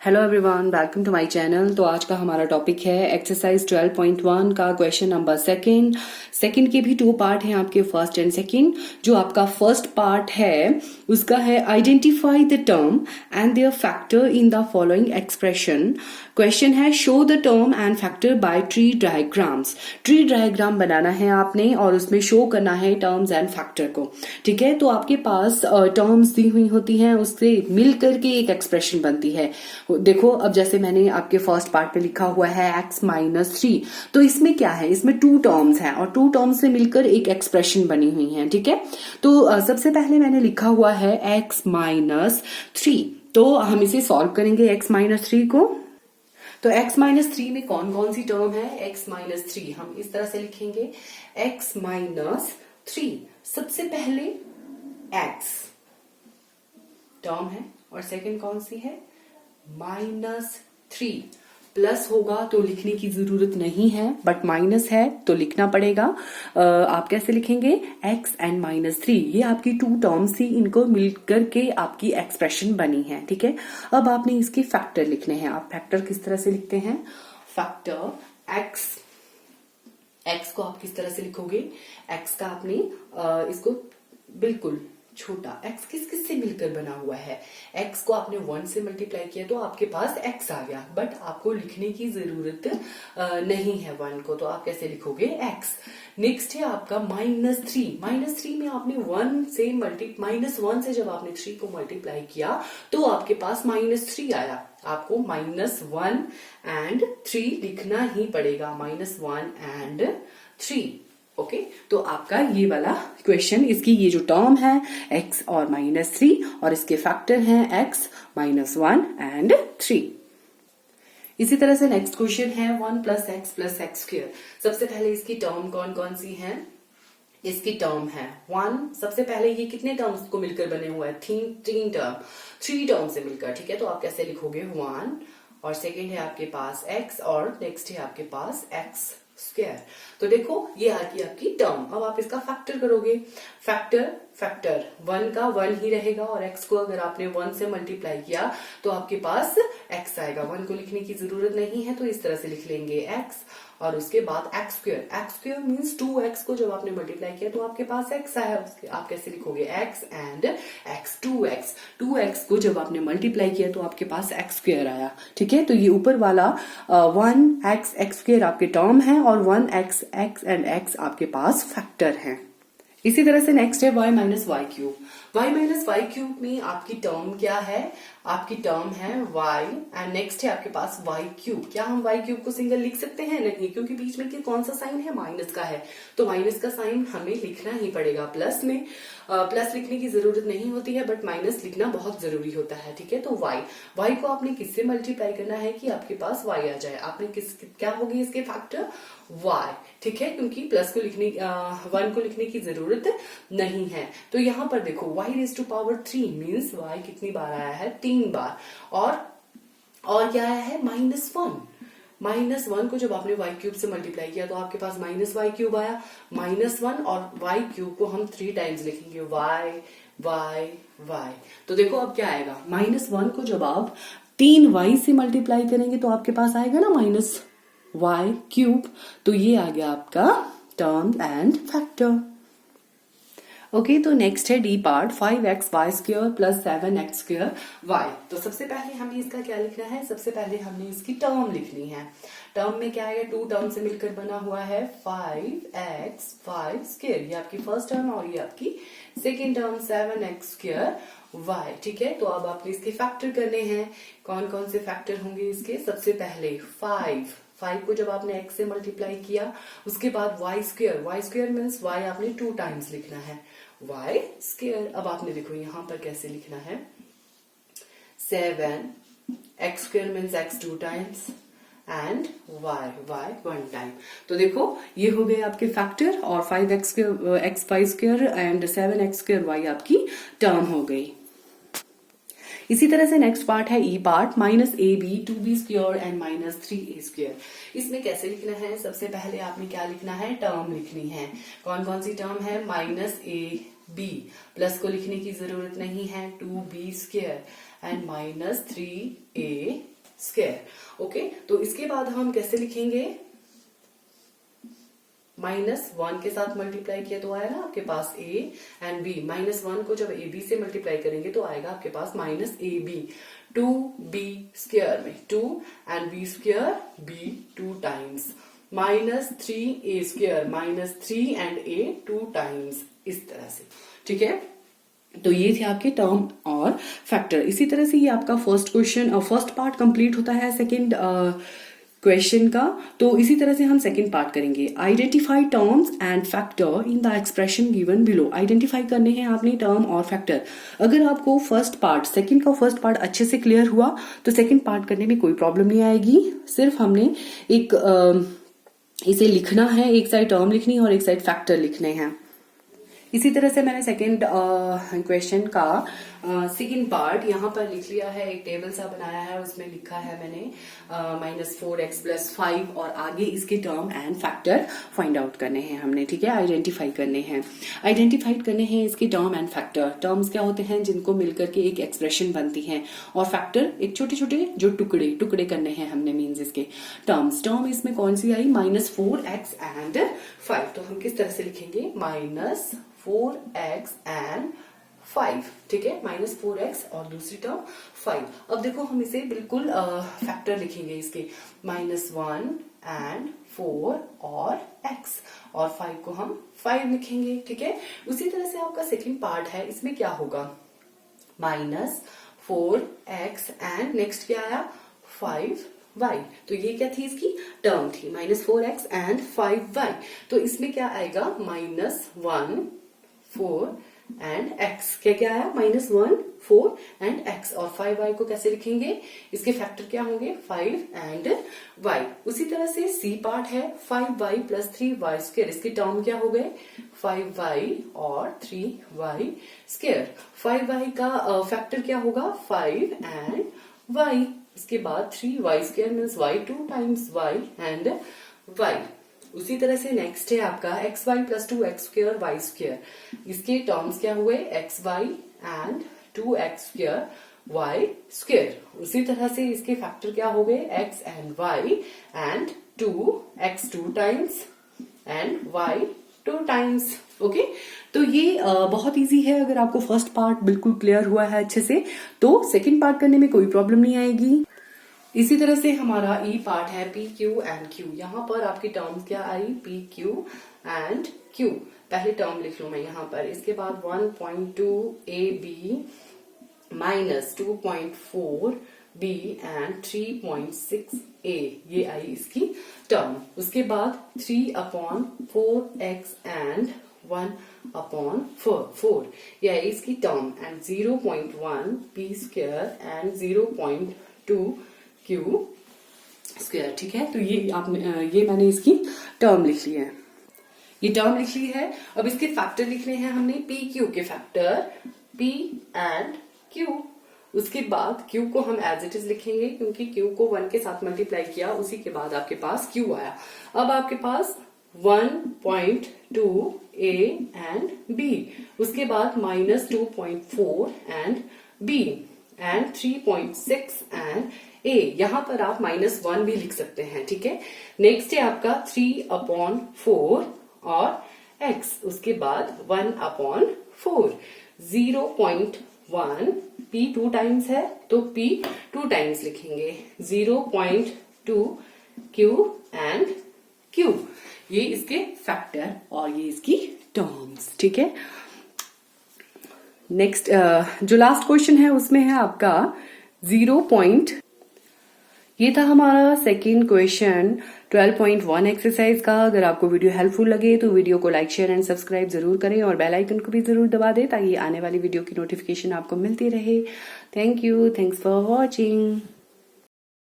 Hello everyone, welcome to my channel. तो आज का हमारा टॉपिक है एक्सरसाइज 12.1 का क्वेश्चन नंबर सेकंड के भी 2 पार्ट हैं आपके, फर्स्ट एंड सेकंड। जो आपका फर्स्ट पार्ट है उसका है identify the term and their factor in the following expression. Question है show the term and factor by tree diagrams. Tree diagram बनाना है आपने और उसमें शो करना है टर्म्स एंड फैक्टर को। ठीक है, तो आपके पास टर्म्स दी हुई होती हैं, उससे मिल करके एक एक्सप्रेशन बनती है। देखो, अब जैसे मैंने आपके फर्स्ट पार्ट पे लिखा हुआ है x-3, तो इसमें क्या है, इसमें 2 टर्म्स हैं और 2 टर्म्स से मिलकर एक एक्सप्रेशन बनी हुई है। ठीक है, तो सबसे पहले मैंने लिखा हुआ है x-3, तो हम इसे सॉल्व करेंगे x-3 को। तो x-3 में कौन कौन सी टर्म है? x-3 हम इस तरह से लिखेंगे x-3। सबसे पहले x टर्म है और सेकंड कौन सी है? -3। प्लस होगा तो लिखने की जरूरत नहीं है, बट माइनस है तो लिखना पड़ेगा। आप कैसे लिखेंगे? x and -3, ये आपकी 2 टर्म्स थी, इनको मिलकर के आपकी एक्सप्रेशन बनी है। ठीक है, अब आपने इसके फैक्टर लिखने हैं। आप फैक्टर किस तरह से लिखते हैं? फैक्टर x को आप किस तरह से लिखोगे? x का आपने इसको बिल्कुल छोटा x किस किस से मिलकर बना हुआ है? x को आपने 1 से मल्टीप्लाई किया तो आपके पास x आ गया, बट आपको लिखने की जरूरत नहीं है 1 को, तो आप कैसे लिखोगे? x। नेक्स्ट है आपका -3 में आपने 1 से जब आपने 3 को मल्टीप्लाई किया तो आपके पास -3 आया। आपको -1 and 3 लिखना ही पड़ेगा, -1 and 3। ओके, तो आपका ये वाला क्वेश्चन, इसकी ये जो टर्म है x और -3 और इसके फैक्टर हैं x, -1 and 3। इसी तरह से नेक्स्ट क्वेश्चन है 1 + x + x²। सबसे पहले इसकी टर्म कौन कौन सी है? इसकी टर्म है 1। सबसे पहले ये कितने टर्म्स को मिलकर बने हुए हैं? 3 टर्म से मिलकर। ठीक है, तो आप कैसे लिखोगे? 1 और सेकेंड है आपके पास x और नेक्स्ट है आपके पास x²। तो देखो, ये आ गई आपकी टर्म। अब आप इसका फैक्टर करोगे। फैक्टर 1 का 1 ही रहेगा और x को अगर आपने 1 से मल्टीप्लाई किया तो आपके पास x आएगा। 1 को लिखने की जरूरत नहीं है, तो इस तरह से लिख लेंगे x और उसके बाद x² मीन्स 2x को जब आपने मल्टीप्लाई किया तो आपके पास x आया। उसके आप कैसे लिखोगे? x and x, 2x को जब आपने मल्टीप्लाई किया तो आपके पास x² आया। ठीक है, तो ये ऊपर वाला 1x x² आपके टर्म है और 1x and x आपके पास फैक्टर है। इसी तरह से नेक्स्ट है y - y³। y - y³ में आपकी टर्म क्या है? आपकी टर्म है y एंड नेक्स्ट है आपके पास y³। क्या हम y³ को सिंगल लिख सकते हैं? नहीं, क्योंकि बीच में कौन सा साइन है? माइनस का है, तो माइनस का साइन हमें लिखना ही पड़ेगा प्लस में। प्लस लिखने की जरूरत नहीं होती है, बट माइनस लिखना बहुत जरूरी होता है। ठीक है, तो y को आपने किससे मल्टीप्लाई करना है कि आपके पास y आ जाए? आपने क्या होगी इसके फैक्टर? y। ठीक है, क्योंकि प्लस को 1 को लिखने की जरूरत नहीं है। तो यहाँ पर देखो y⁻³ मीन्स y कितनी बार आया है? 3 बार। और क्या आया है? -1 को जब आपने y³ से मल्टीप्लाई किया तो आपके पास -y³ आया। -1 और y³ को हम 3 टाइम्स लिखेंगे, y। तो देखो अब क्या आएगा? -1 को जब आप 3y से मल्टीप्लाई करेंगे तो आपके पास आएगा ना -y³। तो ये आ गया आपका टर्म एंड फैक्टर। ओके, तो नेक्स्ट है डी पार्ट 5xy² + 7x²y। तो सबसे पहले हमें इसका क्या लिखना है? सबसे पहले हमने इसकी टर्म लिखनी है। टर्म में क्या आएगा? 2 टर्म से मिलकर बना हुआ है 5x²। ये आपकी फर्स्ट टर्म और ये आपकी सेकेंड टर्म 7x²y। ठीक है, तो अब आपने इसके फैक्टर करने हैं। कौन कौन से फैक्टर होंगे इसके? सबसे पहले 5 को जब आपने x से मल्टीप्लाई किया, उसके बाद y² मीन्स y आपने 2 टाइम्स लिखना है, y²। अब आपने देखो यहाँ पर कैसे लिखना है? 7x² means x 2 times and y 1 time. तो देखो, ये हो गए आपके फैक्टर और 5x² एंड 7x²y आपकी टर्म हो गई। इसी तरह से नेक्स्ट पार्ट है ई part -ab 2b² and -3a²। इसमें कैसे लिखना है? सबसे पहले आपने क्या लिखना है? टर्म लिखनी है। कौन कौन सी टर्म है? -ab, प्लस को लिखने की जरूरत नहीं है, 2b² एंड -3a ओके, तो इसके बाद हम कैसे लिखेंगे, -1 के साथ मल्टीप्लाई किया तो आया ना आपके पास a एंड b, -1 को जब ab से मल्टीप्लाई करेंगे तो आएगा आपके पास -ab, 2b स्क्वायर में 2 and b square b 2 times, -3a square -3 and a 2 times, इस तरह से। ठीक है, तो ये थे आपके टर्म और फैक्टर। इसी तरह से ये आपका फर्स्ट पार्ट कंप्लीट होता है सेकंड क्वेश्चन का। तो इसी तरह से हम सेकंड पार्ट करेंगे, identify terms and factor in the expression given below. Identify करने हैं आपने टर्म और फैक्टर। अगर आपको सेकंड का फर्स्ट पार्ट अच्छे से क्लियर हुआ तो सेकंड पार्ट करने में कोई प्रॉब्लम नहीं आएगी। सिर्फ हमने इसे लिखना है, एक साइड टर्म लिखनी है और एक साइड फैक्टर लिखने हैं। इसी तरह से मैंने सेकंड क्वेश्चन का सेकंड पार्ट यहाँ पर लिख लिया है, एक टेबल सा बनाया है, उसमें लिखा है मैंने -4x + 5 और आगे इसके term and factor find out करने हैं हमने। ठीक है, आइडेंटिफाई करने हैं इसके टर्म एंड फैक्टर। टर्म्स क्या होते हैं, जिनको मिलकर के एक एक्सप्रेशन बनती है, और फैक्टर एक छोटे छोटे जो टुकड़े करने हैं हमने, मीन्स इसके टर्म इसमें कौन सी आई, -4x एंड 5। तो हम किस तरह से लिखेंगे, -4x एंड 5। ठीक है, -4x और दूसरी टर्म 5। अब देखो हम इसे बिल्कुल फैक्टर लिखेंगे इसके, -1 एंड 4 और x, और 5 को हम 5 लिखेंगे। ठीक है, उसी तरह से आपका सेकंड पार्ट है, इसमें क्या होगा, -4x एंड नेक्स्ट क्या आया, 5y। तो ये क्या थी, इसकी टर्म थी, -4x एंड 5y। तो इसमें क्या आएगा, -1 4 एंड x। क्या आया, -1 4 एंड x, और 5y को कैसे लिखेंगे, इसके फैक्टर क्या होंगे, 5 एंड y। उसी तरह से c पार्ट है, 5y + 3y स्क्वायर, इसके टर्म क्या हो गए, 5y और 3y स्क्वायर। 5y का फैक्टर क्या होगा, 5 एंड y। इसके बाद 3y square means y 2 times y and y। उसी तरह से नेक्स्ट है आपका xy + 2x square y square. इसके टर्म्स क्या हुए, xy and 2x square y square. उसी तरह से इसके फैक्टर क्या हो गए, x and y and 2x 2 times and y 2 times. Okay, तो ये बहुत इजी है। अगर आपको फर्स्ट पार्ट बिल्कुल क्लियर हुआ है अच्छे से तो सेकंड पार्ट करने में कोई प्रॉब्लम नहीं आएगी। इसी तरह से हमारा ई पार्ट है पी क्यू एंड क्यू। यहाँ पर आपकी टर्म्स क्या आई, पी क्यू एंड क्यू। पहले टर्म लिख लू मैं यहाँ पर, इसके बाद 1.2 AB - 2.4 B एंड 3.6 A, ये आई इसकी टर्म। उसके बाद 3/4x एंड 1/4, ये आई इसकी term, and 0.1 P square and 0.2 Q square. ठीक है, तो ये मैंने इसकी टर्म लिख ली है, ये टर्म लिख ली है। अब इसके फैक्टर लिखने हैं हमने, पी क्यू के फैक्टर P एंड Q। उसके बाद Q को हम एज इट इज लिखेंगे, क्योंकि Q को 1 के साथ मल्टीप्लाई किया, उसी के बाद आपके पास Q आया। अब आपके पास 1.2 A एंड B, उसके बाद -2.4 and B and 3.6 and A। यहां पर आप -1 भी लिख सकते हैं। ठीक है, नेक्स्ट है आपका 3/4 और x, उसके बाद 1/4, 0.1 P 2 टाइम्स है तो P 2 टाइम्स लिखेंगे, 0.2 Q एंड Q। ये इसके फैक्टर और ये इसकी टर्म्स। ठीक है, नेक्स्ट जो लास्ट क्वेश्चन है उसमें है आपका 0. ये था हमारा सेकेंड क्वेश्चन 12.1 एक्सरसाइज का। अगर आपको वीडियो हेल्पफुल लगे तो वीडियो को लाइक, शेयर एंड सब्सक्राइब जरूर करें और बेल आइकन को भी जरूर दबा दें ताकि आने वाली वीडियो की नोटिफिकेशन आपको मिलती रहे। Thank you, thanks for watching.